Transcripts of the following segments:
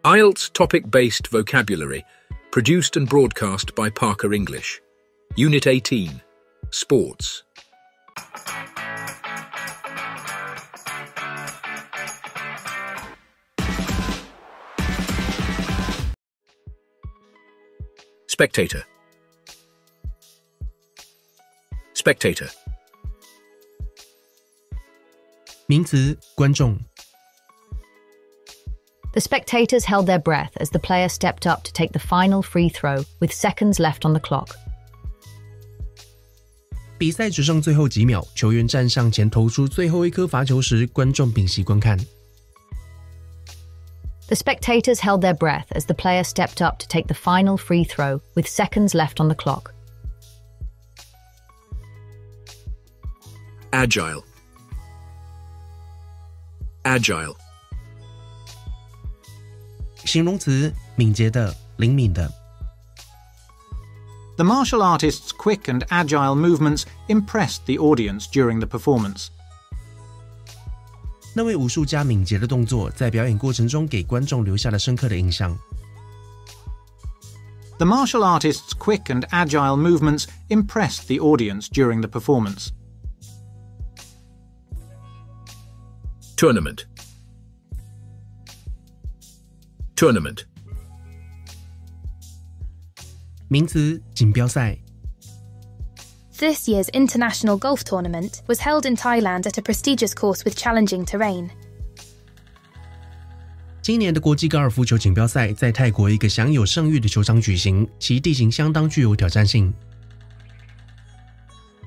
IELTS topic-based vocabulary, produced and broadcast by Parker English. Unit 18, Sports. Spectator. Spectator. 名词，观众。The spectators held their breath as the player stepped up to take the final free throw with seconds left on the clock. 比赛只剩最后几秒，球员站上前投出最后一颗罚球时，观众屏息观看。The spectators held their breath as the player stepped up to take the final free throw with seconds left on the clock. Agile. Agile. 形容词，敏捷的，灵敏的。The martial artist's quick and agile movements impressed the audience during the performance. 那位武术家敏捷的动作，在表演过程中给观众留下了深刻的印象。The martial artist's quick and agile movements impressed the audience during the performance. Tournament. Tournament. 名词，锦标赛。This year's international golf tournament was held in Thailand at a prestigious course with challenging terrain. 今年的国际高尔夫球锦标赛在泰国一个享有盛誉的球场举行，其地形相当具有挑战性。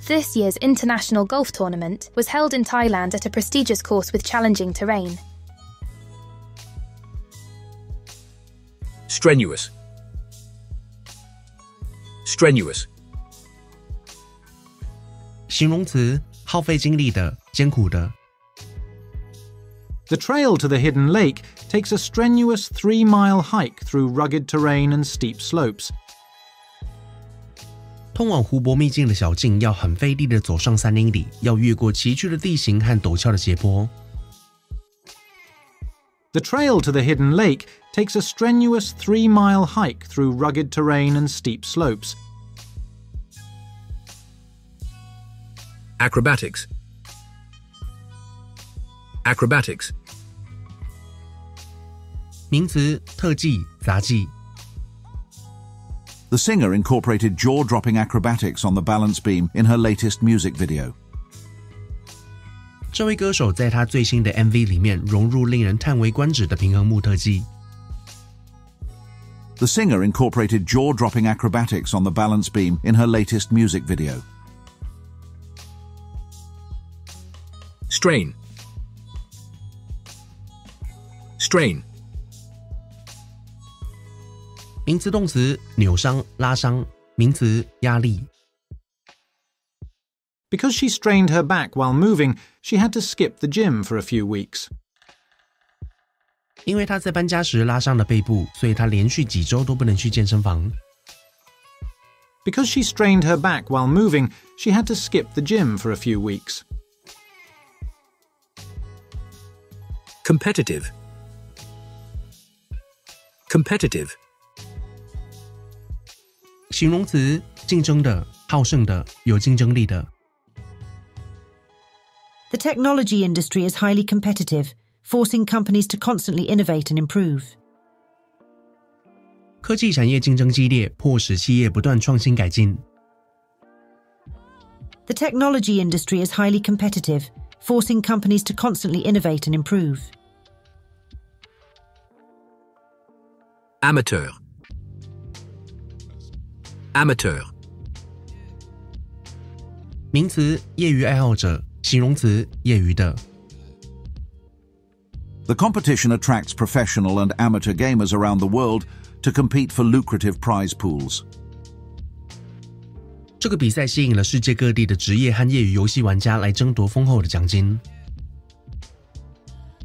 This year's international golf tournament was held in Thailand at a prestigious course with challenging terrain. Strenuous. Strenuous. 形容词，耗费精力的，艰苦的。The trail to the hidden lake takes a strenuous 3-mile hike through rugged terrain and steep slopes. 通往湖泊秘境的小径要很费力地走上3英里，要越过崎岖的地形和陡峭的斜坡。The trail to the hidden lake takes a strenuous 3-mile hike through rugged terrain and steep slopes. Acrobatics. Acrobatics. 名词，特技、杂技。The singer incorporated jaw-dropping acrobatics on the balance beam in her latest music video. 这位歌手在他最新的 MV 里面融入令人叹为观止的平衡木特技。The singer incorporated jaw-dropping acrobatics on the balance beam in her latest music video. Strain. Strain. 名词动词，扭伤、拉伤。名词，压力。Because she strained her back while moving, she had to skip the gym for a few weeks. 因为她在搬家时拉伤了背部，所以她连续几周都不能去健身房。Because she strained her back while moving, she had to skip the gym for a few weeks. Competitive. Competitive. 形容词，竞争的，好胜的，有竞争力的。The technology industry is highly competitive, forcing companies to constantly innovate and improve. 科技产业竞争激烈，迫使企业不断创新改进。The technology industry is highly competitive, forcing companies to constantly innovate and improve. Amateur. Amateur. 名词，业余爱好者。形容词，业余的。The competition attracts professional and amateur gamers around the world to compete for lucrative prize pools. 这个比赛吸引了世界各地的职业和业余游戏玩家来争夺丰厚的奖金。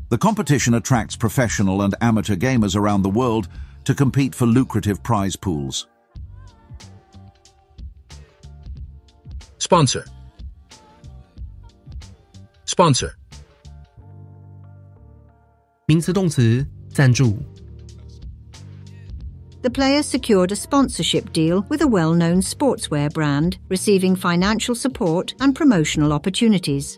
The competition attracts professional and amateur gamers around the world to compete for lucrative prize pools. Sponsor. Sponsor. 名词动词，赞助。The player secured a sponsorship deal with a well-known sportswear brand, receiving financial support and promotional opportunities.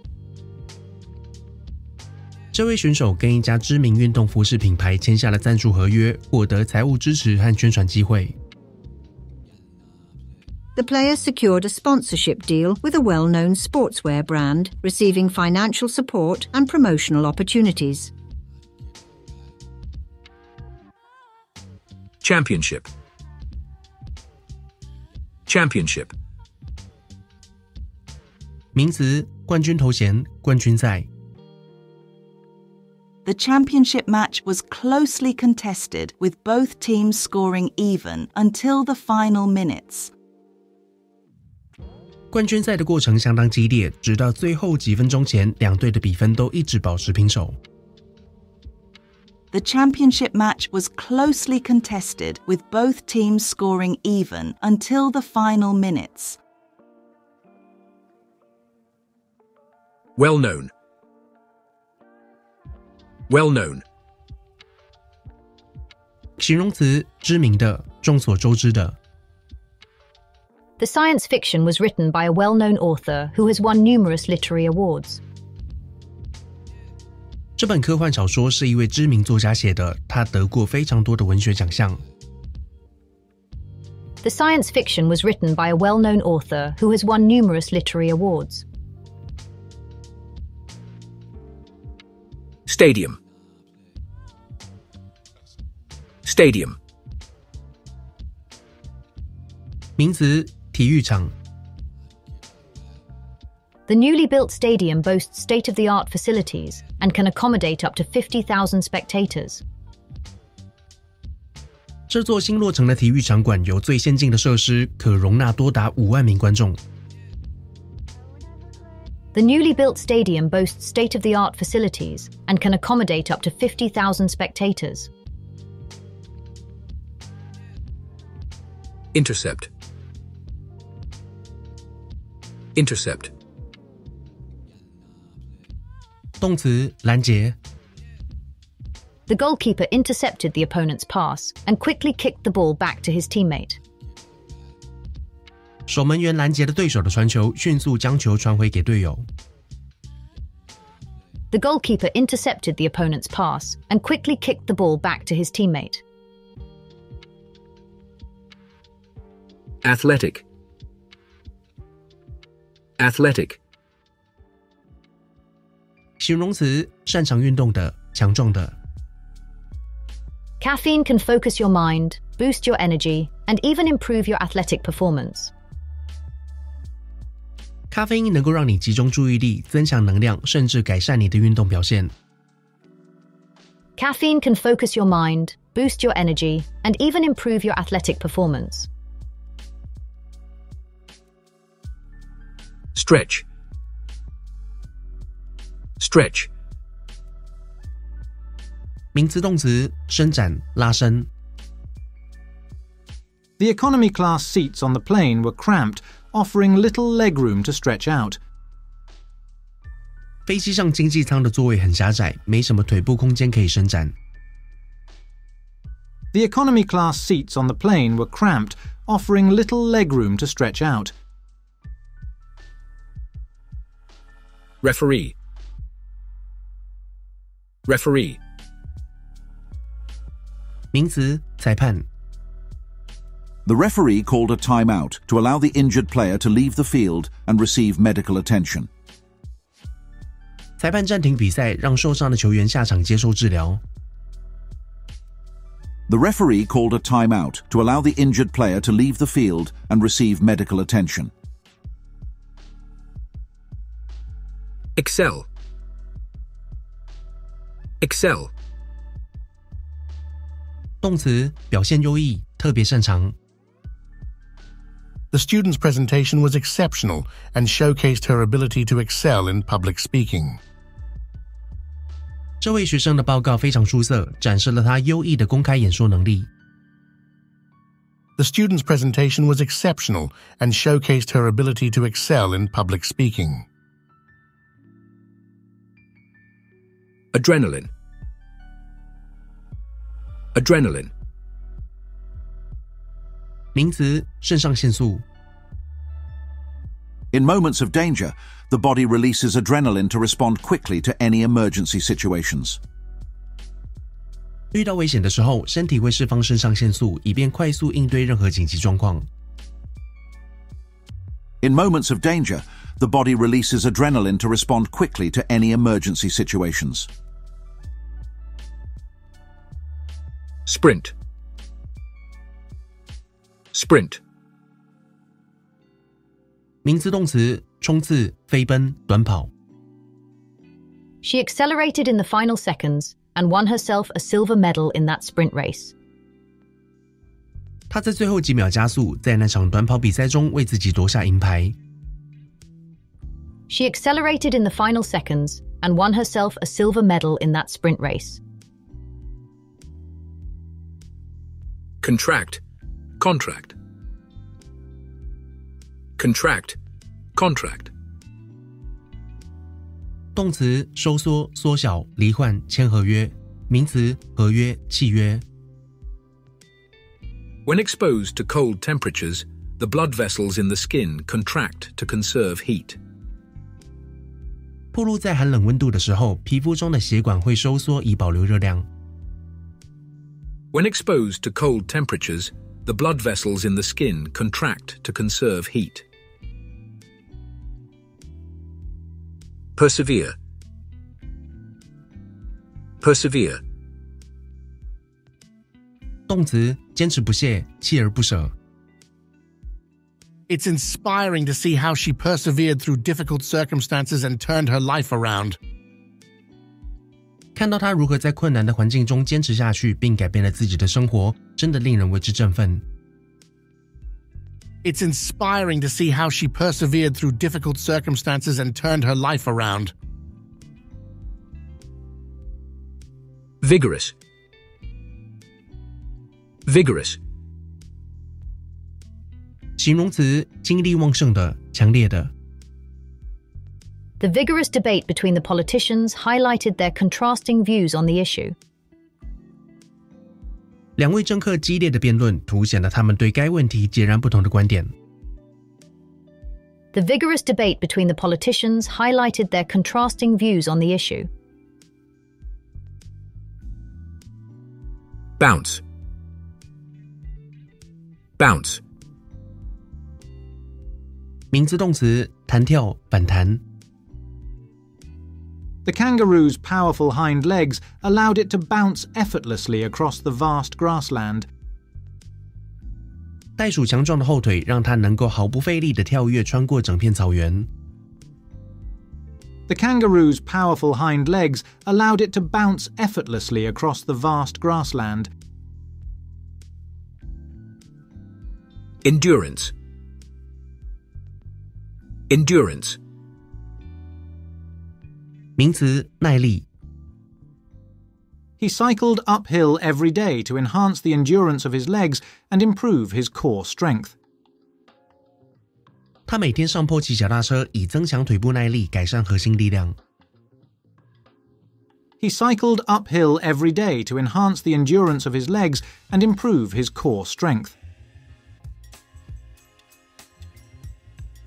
这位选手跟一家知名运动服饰品牌签下了赞助合约，获得财务支持和宣传机会。The player secured a sponsorship deal with a well-known sportswear brand, receiving financial support and promotional opportunities. Championship. Championship. 名词：冠军头衔、冠军赛。The championship match was closely contested, with both teams scoring even until the final minutes. 冠军赛的过程相当激烈，直到最后几分钟前，两队的比分都一直保持平手。The championship match was closely contested, with both teams scoring even until the final minutes. Well known. Well known. 形容词：知名的、众所周知的。The science fiction was written by a well-known author who has won numerous literary awards. 这本科幻小说是一位知名作家写的，他得过非常多的文学奖项。The science fiction was written by a well-known author who has won numerous literary awards. Stadium. Stadium. 名词：体育场。The newly built stadium boasts state-of-the-art facilities and can accommodate up to 50,000 spectators. 这座新落成的体育场馆有最先进的设施，可容纳多达5万名观众。The newly built stadium boasts state-of-the-art facilities and can accommodate up to 50,000 spectators. Intercept. Intercept. 动词：拦截。The goalkeeper intercepted the opponent's pass and quickly kicked the ball back to his teammate. 守门员拦截了对手的传球，迅速将球传回给队友。The goalkeeper intercepted the opponent's pass and quickly kicked the ball back to his teammate. Athletic. Athletic. 形容词：擅长运动的、强壮的。Caffeine can focus your mind, boost your energy, and even improve your athletic performance. 咖啡因能够让你集中注意力、增强能量，甚至改善你的运动表现。Caffeine can focus your mind, boost your energy, and even improve your athletic performance. Stretch. Stretch. 名词动词：伸展、拉伸。The economy class seats on the plane were cramped, offering little legroom to stretch out. 飞机上经济舱的座位很狭窄，没什么腿部空间可以伸展。The economy class seats on the plane were cramped, offering little legroom to stretch out. Referee. Referee. 名词：裁判。The referee called a timeout to allow the injured player to leave the field and receive medical attention. 裁判暂停比赛，让受伤的球员下场接受治疗。The referee called a timeout to allow the injured player to leave the field and receive medical attention. Excel. Excel. 动词：表现优异，特别擅长。The student's presentation was exceptional and showcased her ability to excel in public speaking. 这位学生的报告非常出色，展示了他优异的公开演说能力。The student's presentation was exceptional and showcased her ability to excel in public speaking. Adrenaline. Adrenaline. 名词肾上腺素。In moments of danger, the body releases adrenaline to respond quickly to any emergency situations. 遇到危险的时候，身体会释放肾上腺素，以便快速应对任何紧急状况。In moments of danger, the body releases adrenaline to respond quickly to any emergency situations. Sprint. Sprint. 名词动词冲刺、飞奔、短跑。She accelerated in the final seconds and won herself a silver medal in that sprint race. 她在最后几秒加速，在那场短跑比赛中为自己夺下银牌。She accelerated in the final seconds and won herself a silver medal in that sprint race. Contract. Contract. Contract. Contract. 动词收缩、缩小、罹患、签合约。名词合约、契约。When exposed to cold temperatures, the blood vessels in the skin contract to conserve heat. 暴露在寒冷温度的时候，皮肤中的血管会收缩以保留热量。When exposed to cold temperatures, the blood vessels in the skin contract to conserve heat. Persevere. Persevere. 动词坚持不懈、锲而不舍。It's inspiring to see how she persevered through difficult circumstances and turned her life around. 看到她如何在困难的环境中坚持下去，并改变了自己的生活，真的令人为之振奋。It's inspiring to see how she persevered through difficult circumstances and turned her life around. Vigorous. Vigorous. 形容词精力旺盛的、强烈的。The vigorous debate between the politicians highlighted their contrasting views on the issue. 两位政客激烈的辩论，凸显了他们对该问题截然不同的观点。The vigorous debate between the politicians highlighted their contrasting views on the issue. Bounce. Bounce. 名词动词弹跳、反弹。The kangaroo's powerful hind legs allowed it to bounce effortlessly across the vast grassland. 袋鼠强壮的后腿让它能够毫不费力地跳跃穿过整片草原。The kangaroo's powerful hind legs allowed it to bounce effortlessly across the vast grassland. Endurance. Endurance. 名词耐力。He cycled uphill every day to enhance the endurance of his legs and improve his core strength. 他每天上坡骑脚踏车，以增强腿部耐力，改善核心力量。He cycled uphill every day to enhance the endurance of his legs and improve his core strength.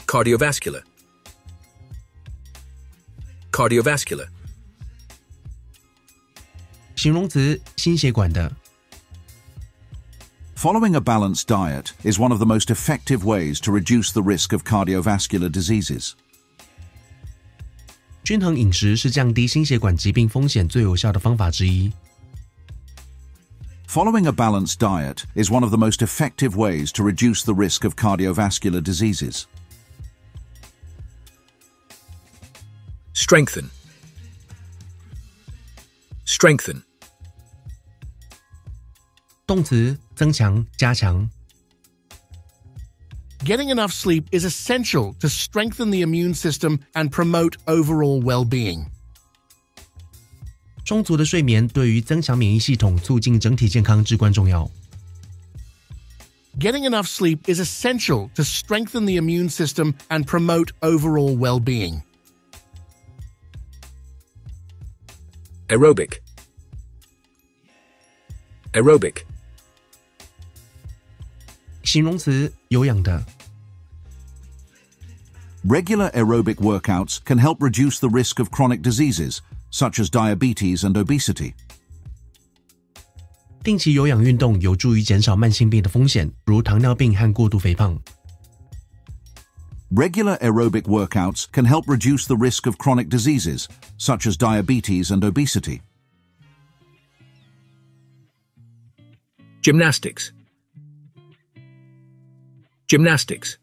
Cardiovascular. Cardiovascular. 形容词心血管的。Following a balanced diet is one of the most effective ways to reduce the risk of cardiovascular diseases. 均衡饮食是降低心血管疾病风险最有效的方法之一。Following a balanced diet is one of the most effective ways to reduce the risk of cardiovascular diseases. Strengthen. Strengthen. 动词增强、加强。Getting enough sleep is essential to strengthen the immune system and promote overall well-being. 充足的睡眠对于增强免疫系统、促进整体健康至关重要。Getting enough sleep is essential to strengthen the immune system and promote overall well-being. Aerobic. Aerobic. 形形容词有氧的。Regular aerobic workouts can help reduce the risk of chronic diseases, such as diabetes and obesity. 定期有氧运动有助于减少慢性病的风险，如糖尿病和过度肥胖。Regular aerobic workouts can help reduce the risk of chronic diseases, such as diabetes and obesity. Gymnastics. Gymnastics.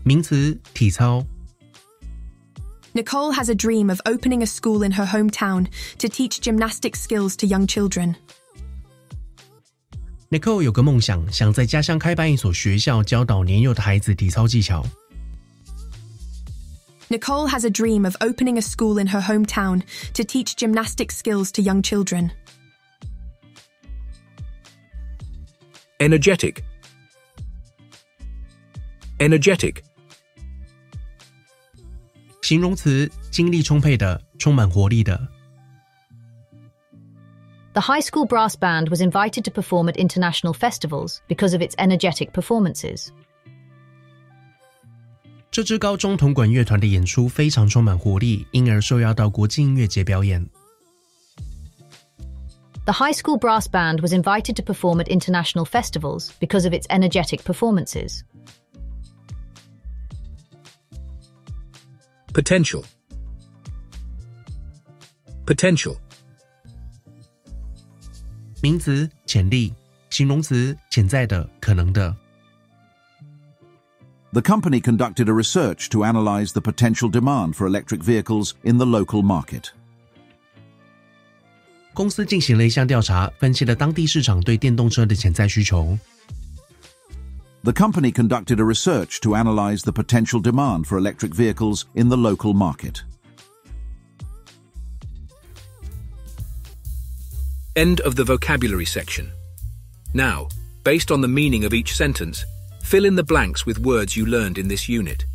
名词体操。Nicole has a dream of opening a school in her hometown to teach gymnastic skills to young children. Nicole 有个梦想，想在家乡开办一所学校，教导年幼的孩子体操技巧。Nicole has a dream of opening a school in her hometown to teach gymnastic skills to young children. Energetic. Energetic. 形容词精力充沛的，充满活力的。The high school brass band was invited to perform at international festivals because of its energetic performances. 这支高中铜管乐团的演出非常充满活力，因而受邀到国际音乐节表演。The high school brass band was invited to perform at international festivals because of its energetic performances. Potential. Potential. 名词潜力，形容词潜在的，可能的。The company conducted a research to analyze the potential demand for electric vehicles in the local market. 公司进行了一项调查，分析了当地市场对电动车的潜在需求。The company conducted a research to analyze the potential demand for electric vehicles in the local market. End of the vocabulary section. Now, based on the meaning of each sentence, fill in the blanks with words you learned in this unit.